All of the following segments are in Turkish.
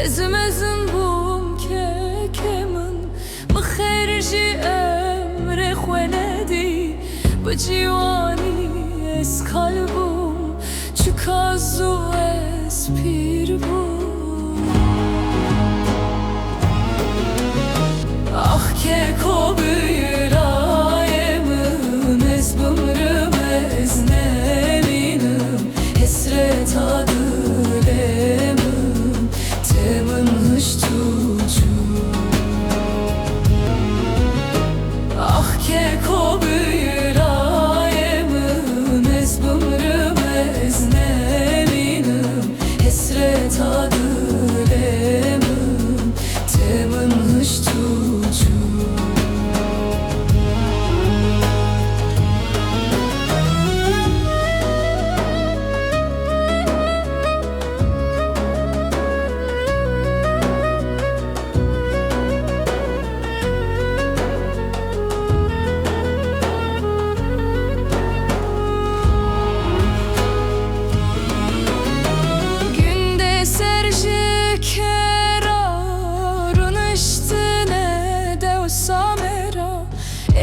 ازم بوم که من مخرجی امر خوندی با جوانی از قلبم چکازو از پیر بوم آخ که کبیرایمın ez bımrım ez neminim Hesret adılemim temin hış tucu Ah ke kobirayemın ez bımrım ez neminim Hesret adılemim temin hış tucu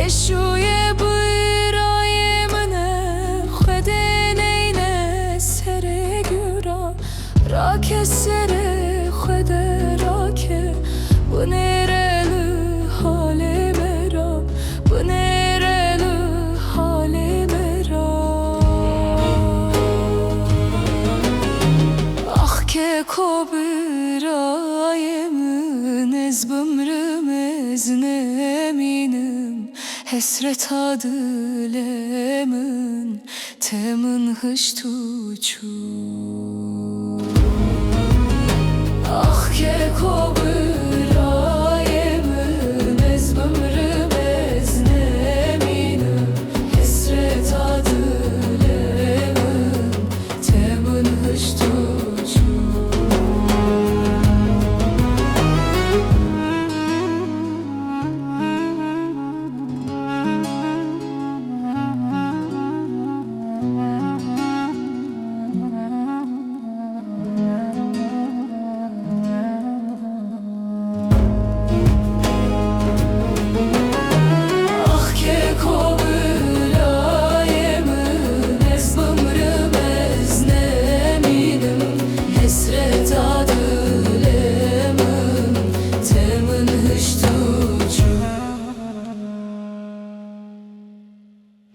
شوی برای من خود نینه سر گورا را که سر خود را که bu nereli halime ra bu nereli halime ra ah ke kobirayemın ez bımrım ez neminim Hesret adılemın temin hış tuçu